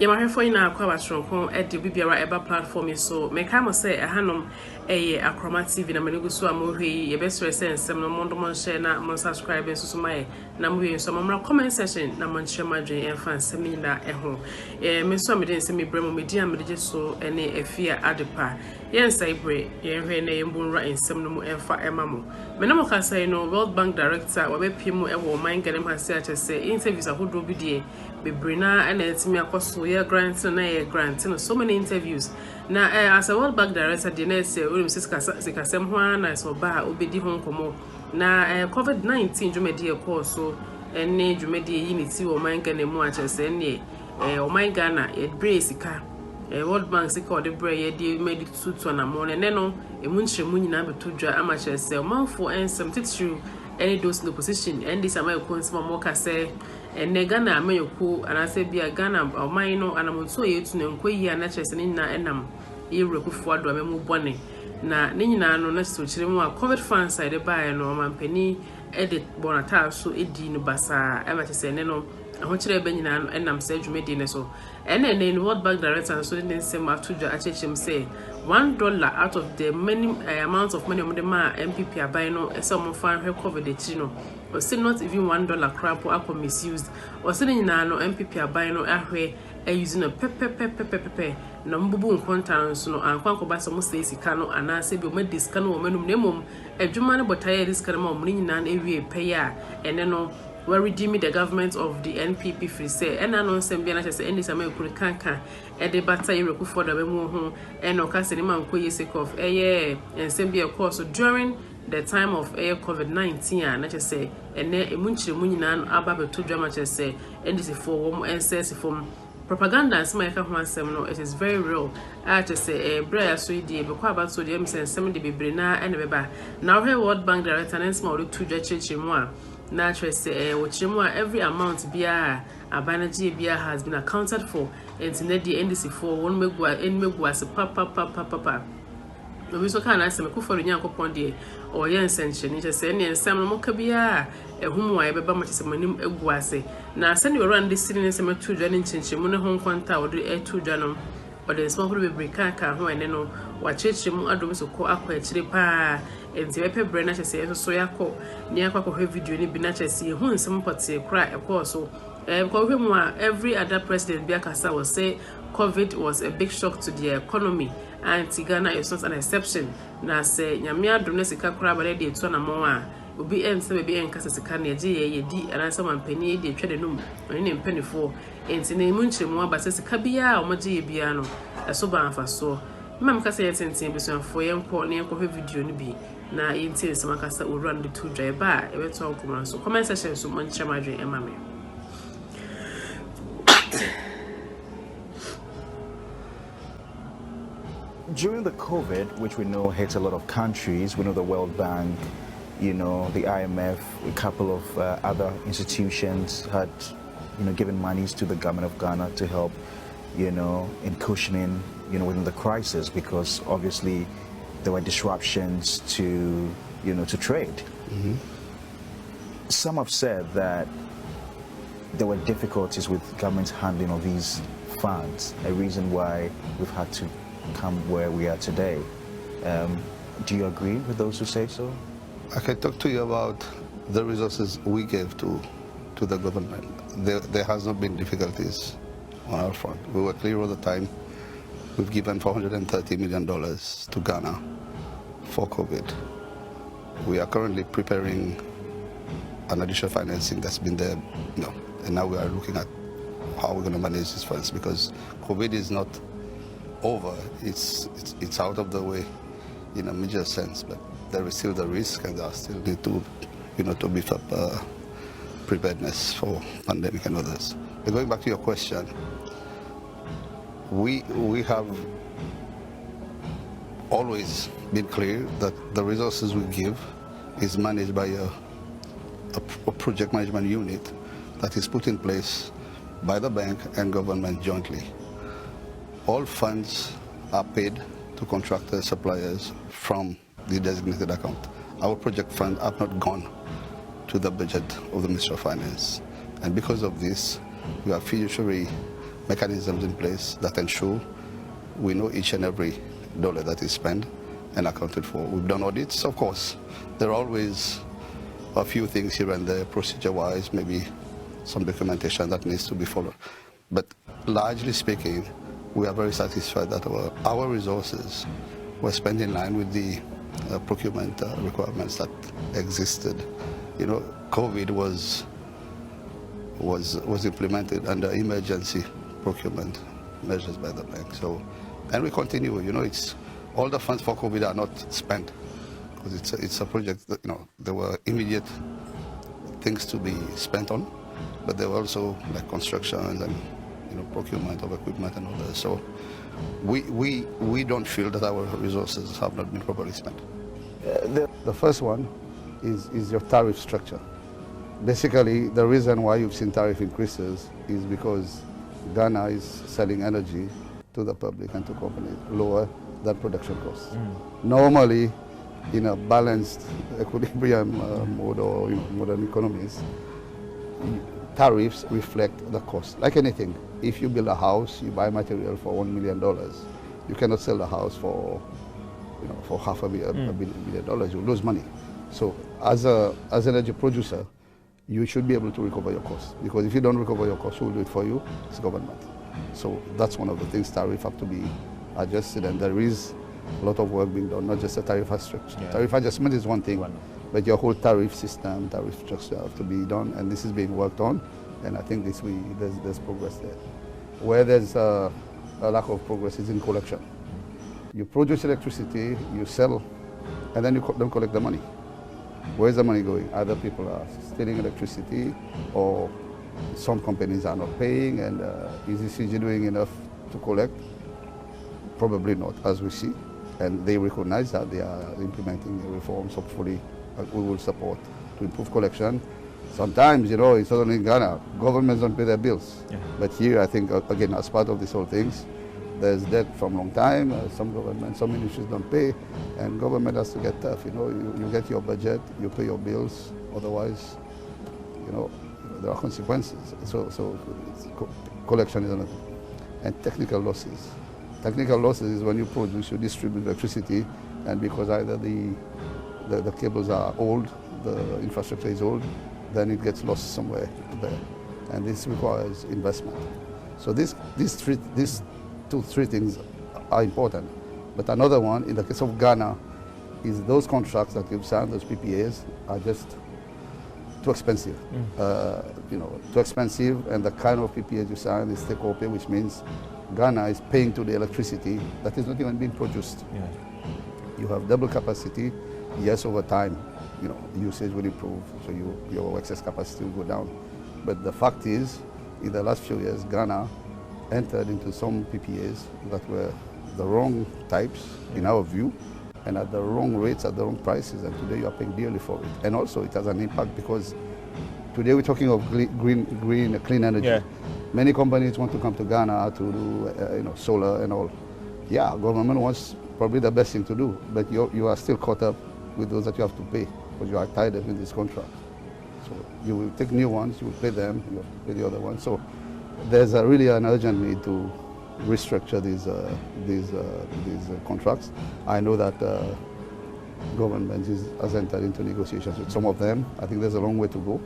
Yamahefo ina akwa batronko e de bibiara eba platform so meka mo say ehanom eye Akroma TV na manigu so amohwe ye be sure say nsem no mondo mon share na mon subscribe so mai na mo yin so mo comment section na mon share madwen en fan nsem na eho me so me den nsem ibrem me di amede so ene afia adepa yen sai bre yen hwe na yen bunra nsem no mo enfa emamo me na mo ka say no World Bank director wa be pimu e wo man ganem ha say say interviews ahodo bi die bebrina and etimi akoso ye grant na ye grant no so many interviews na as a World Bank director the next we sikasem ho na so ba obedi ho nkomo na COVID-19 dwumedi e course so ene dwumedi unity wo man Ghana mu a chese ne o man Ghana e brace ka World Bank sika o de bra ye de medi tutu na mo ne no emu nhyemu nyina betodwa ama chese o manfo ensem titru any those in the position and this am ko nsema mo ka say ene Ghana amayoko anase bia Ghana oman no anamoto yetu ne nkoyi ana chese ne nyina enam Akuffo Addo amemu bone na ne nyina no na so kire mu a COVID fan side bae no mampani edit bonata so edi no basa ema chese ne no ahokyere be nyina no enam se dwumedi ne so ene ne World Bank director so ne nsem atudwa achechim say $1 out of the many amounts of money the ma MPP abai no some fan her COVID the chino or still not even $1 crap or misused or sitting nyina no MPP abai no ahwe using a pepe no mbubu nkonta so no ankwanko ba so mo say sika no anase bi o ma diska no o menum nemum adwuma no botaye diska no mo nyina na ewie pay a ene no we're redeeming the government of the NPP free say and announcing be na say NDC am ekuri kanka e de bata Akuffo Addo bemu ho e no ka se ni man koye sake of ensem be course during the time of COVID-19 and na say ene emunchire mu nyina no aba beto drama say NDC for wo ensesi from propaganda and some ho asem no it is very real I just say bra so die be kwa ba so die ensem de bebre na ene beba now here World Bank director and small to church mu a na say every amount bia abanaji bia has been accounted for and in the NDC for one megua as papa we so can ask me Akuffo Addo nyankopon de o ye nsenche ni say ne nsam no ka bia ehumu aye beba mate se manim egu ase na se ne ran de siri ne se matudwa ne nchenchemu ne ho nkwanta o de etudwa no o de nsam ho be breaka ka ho ene no wa chechemu Addo so ko akwa akire pa enti be pebre na chese so yakọ ni akwa ko video ni bi na chese hu nsam pote kra ekọ so because every other president bia kasa will say COVID was a big shock to the economy and Ghana is not an exception na say nyame adom na sika kra ba de etu na mo a obi ense be enkasa sika na eje ye di anasa mampani de twede num oni ne mpanifo enti na emu nkyeremu aba sika bia o maje ye bia no eso ba anfaso mam kasa ye tenten bi so afo ye nko ne nko video ni bi na yenti nsema kasa owura de tu dwa ba e beto akoma so comment section so mo nkyerema adwen emame. During the COVID, which we know hit a lot of countries, we know the World Bank, the IMF, a couple of other institutions had, given monies to the government of Ghana to help, in cushioning, within the crisis, because obviously there were disruptions to, to trade. Mm-hmm. Some have said that there were difficulties with government's handling of these funds, a reason why we've had to come where we are today. Do you agree with those who say so? I can talk to you about the resources we gave to the government. There has not been difficulties on our front. We were clear all the time. We've given $430 million to Ghana for COVID. We are currently preparing an additional financing that's been there, and now we are looking at how we're going to manage these funds, because COVID is not over. It's out of the way in a major sense, but there is still the risk, and there still need to, to beef up preparedness for pandemic and others. But going back to your question, we have always been clear that the resources we give is managed by a project management unit that is put in place by the bank and government jointly. All funds are paid to contractors, suppliers from the designated account. Our project fund have not gone to the budget of the Ministry of Finance. And because of this, we are fiduciary mechanisms in place that ensure we know each and every dollar that is spent and accounted for. We've done audits, of course. There are always a few things here and there, procedure-wise, maybe some documentation that needs to be followed. But largely speaking, we are very satisfied that our resources were spent in line with the procurement requirements that existed. You know, COVID was implemented under emergency procurement measures by the bank. So, and we continue. You know, it's all the funds for COVID are not spent because it's a project that, you know, there were immediate things to be spent on, but there were also like constructions and, you know, procurement of equipment and all that. So we don't feel that our resources have not been properly spent. The first one is your tariff structure. Basically, the reason why you've seen tariff increases is because Ghana is selling energy to the public and to companies lower than production costs. Normally, in a balanced equilibrium mode or, you know, modern economies, tariffs reflect the cost. Like anything, if you build a house, you buy material for $1 million. You cannot sell the house for, you know, for $500 million. You lose money. So, as an energy producer, you should be able to recover your costs, because if you don't recover your costs, who will do it for you? It's government. So that's one of the things. Tariff have to be adjusted, and there is a lot of work being done, not just a tariff structure. Yeah. Tariff adjustment is one thing, but your whole tariff system, tariff structure have to be done, and this is being worked on, and I think there's progress there. Where there's a lack of progress is in collection. You produce electricity, you sell, and then you don't collect the money. Where's the money going? Either people are stealing electricity, or some companies are not paying, and is ECG doing enough to collect? Probably not, as we see. And they recognize that they are implementing reforms, hopefully we will support to improve collection. Sometimes, you know, it's not only in Ghana, governments don't pay their bills. Yeah. But here, I think, again, as part of this whole things, there's debt from a long time. Some governments, some ministries don't pay, and government has to get tough. You know, you get your budget, you pay your bills. Otherwise, you know, there are consequences. So collection is another. And technical losses. Technical losses is when you produce, you distribute electricity, and because either the cables are old, the infrastructure is old, then it gets lost somewhere there, and this requires investment. So these three things are important. But another one, in the case of Ghana, is those contracts that you've signed, those PPAs, are just too expensive. You know, too expensive, and the kind of PPAs you sign is take or pay, which means Ghana is paying to the electricity that is not even being produced. Yeah. You have double capacity. Yes, over time, you know, usage will improve, so your excess capacity will go down. But the fact is, in the last few years, Ghana entered into some PPAs that were the wrong types, in our view, and at the wrong rates, at the wrong prices, and today you are paying dearly for it. And also it has an impact because today we're talking of clean energy. Yeah. Many companies want to come to Ghana to do you know, solar and all. Yeah, government wants probably the best thing to do, but you are still caught up with those that you have to pay because you are tied up in this contract. So you will take new ones, you will pay them, you have to pay the other ones. So there's really an urgent need to restructure these contracts. I know that government has entered into negotiations with some of them. I think there's a long way to go.